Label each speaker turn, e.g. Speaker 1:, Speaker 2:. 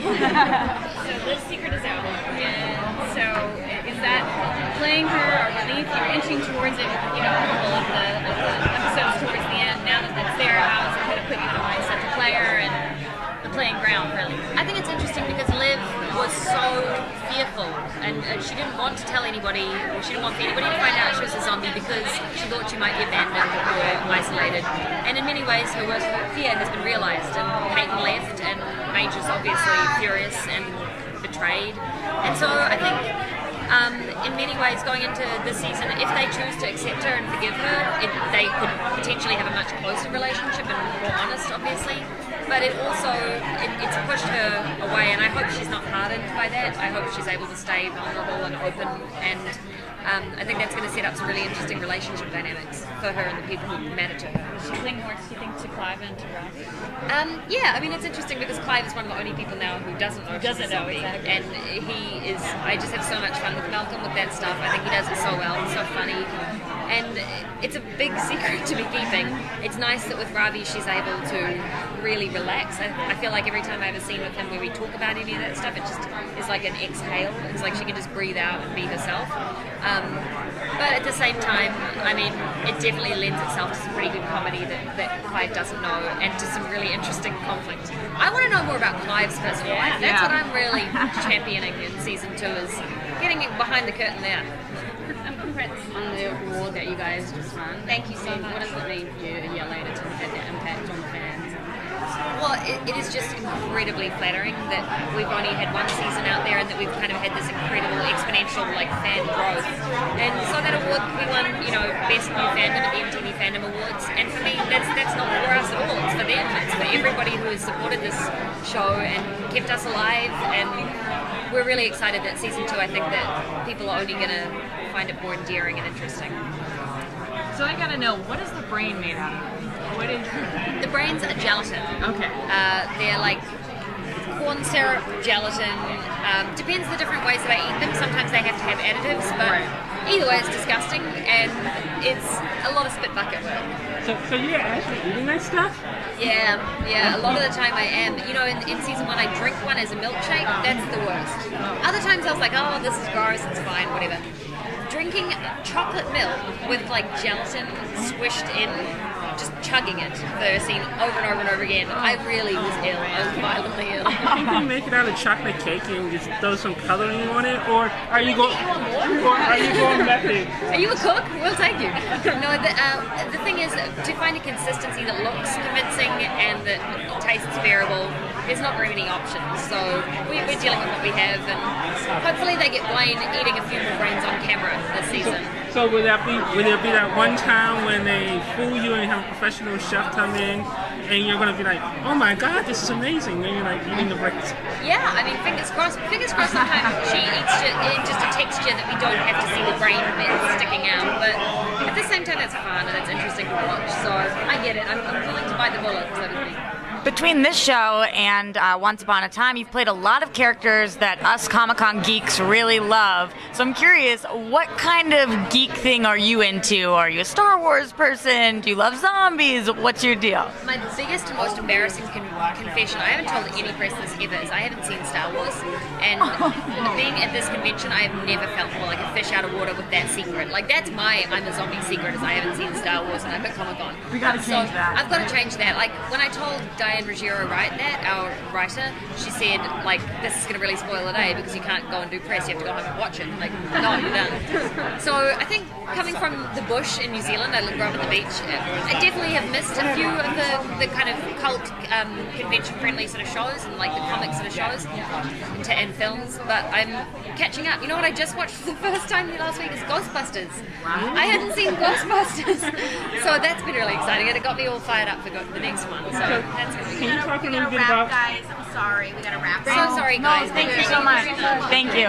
Speaker 1: So Liv's secret is out, and so is that playing her or relief? You're inching towards it, you know, a couple of the episodes towards the end. Now that that's there, how is it going to put you in the mindset to play her and the playing ground, really?
Speaker 2: I think it's interesting because Liv was so fearful and she didn't want to tell anybody, or she didn't want anybody to find out she was a zombie because she thought she might be abandoned or isolated. And in many ways her worst fear has been realised, and Peyton left and Major's obviously furious and betrayed. And so I think in many ways going into this season, if they choose to accept her and forgive her, they could potentially have a much closer relationship and more honest, obviously. But it also, it's pushed her away, and I hope she's not hardened by that. I hope she's able to stay vulnerable and open, and I think that's going to set up some really interesting relationship dynamics for her and the people who matter to her.
Speaker 1: Does she cling more, do you think, to Clive and to Roxy?
Speaker 2: Yeah, I mean, it's interesting because Clive is one of the only people now who doesn't know she's a zombie.
Speaker 1: Exactly.
Speaker 2: And he is, I just have so much fun with Malcolm with that stuff. I think he does it so well, he's so funny. And it's a big secret to be keeping. It's nice that with Ravi she's able to really relax. I feel like every time I have a scene with him where we talk about any of that stuff, it just is like an exhale. It's like she can just breathe out and be herself. But at the same time, I mean, it definitely lends itself to some pretty good comedy that Clive doesn't know, and to some really interesting conflict. I want to know more about Clive's personal life. That's what I'm really championing in season 2, is getting behind the curtain there.
Speaker 3: On the award that you guys just won.
Speaker 2: Thank you so much.
Speaker 3: What does it mean for you a year later to have that impact on the fans?
Speaker 2: Well, it is just incredibly flattering that we've only had one season out there and that we've kind of had this incredible exponential fan growth. And so that award, we won, you know, Best New Fandom at the MTV Fandom Awards. And for me, that's not for us at all. It's for them. It's for everybody who has supported this show and kept us alive. And we're really excited that season 2, I think that people are only going to find it more endearing and interesting.
Speaker 4: So I gotta know, what is the brain made out of? What is
Speaker 2: the brains are gelatin.
Speaker 4: Okay.
Speaker 2: They're like corn syrup, gelatin. Depends the different ways that I eat them. Sometimes they have to have additives, but either way it's disgusting, and it's a lot of spit bucket work.
Speaker 5: So you're actually eating that stuff?
Speaker 2: Yeah, a lot of the time I am. You know, in season 1 I drink one as a milkshake. That's the worst. Other times I was like, oh, this is gross, it's fine, whatever. Drinking chocolate milk with like gelatin squished in, just chugging it for a scene over and over and over again. I really was ill. I was violently ill.
Speaker 5: I think they make it out of chocolate cake and just throw some coloring on it, or are you going method?
Speaker 2: Are you a cook? We'll take you. No, the thing is, to find a consistency that looks convincing and that tastes bearable, there's not very many options. So we're dealing with what we have, and hopefully they get Blaine eating a few more brains on camera this season.
Speaker 5: So would there be that one time when they fool you and have a professional chef come in and you're gonna be like, oh my god, this is amazing, and you're like eating the brains?
Speaker 2: Yeah, I mean, fingers crossed. Fingers crossed sometimes she eats just a texture that we don't have to see the brain bits sticking out. But at the same time, it's fun and it's interesting to watch. So I get it. I'm willing to bite the bullet, so to speak.
Speaker 6: Between this show and Once Upon a Time, you've played a lot of characters that us Comic-Con geeks really love. So I'm curious, what kind of geek thing are you into? Are you a Star Wars person? Do you love zombies? What's your deal?
Speaker 2: My biggest and most embarrassing confession, I haven't told any press this ever, is I haven't seen Star Wars. And being at this convention, I have never felt more like a fish out of water with that secret. Like, that's my I'm a zombie secret, is I haven't seen Star Wars and I'm at Comic-Con.
Speaker 4: We gotta change that.
Speaker 2: I've got to change that. Like, when I told Diane Ruggiero our writer, she said, like, this is going to really spoil the day because you can't go and do press, you have to go home and watch it. Like, no, you're done. So I think coming from the bush in New Zealand, I grew up at the beach, I definitely have missed a few of the kind of cult convention-friendly sort of shows and like the comic sort of shows and films, but I'm catching up. You know what I just watched for the first time last week is Ghostbusters. I hadn't seen Ghostbusters, so that's been really exciting, and it got me all fired up for the next one. So that's going to be good.
Speaker 5: Can you talk a
Speaker 7: We
Speaker 5: little
Speaker 7: gotta
Speaker 5: bit
Speaker 7: wrap,
Speaker 5: about...
Speaker 7: guys. I'm sorry. We gotta wrap.
Speaker 2: So sorry, guys.
Speaker 6: Thank you so much. Thank you.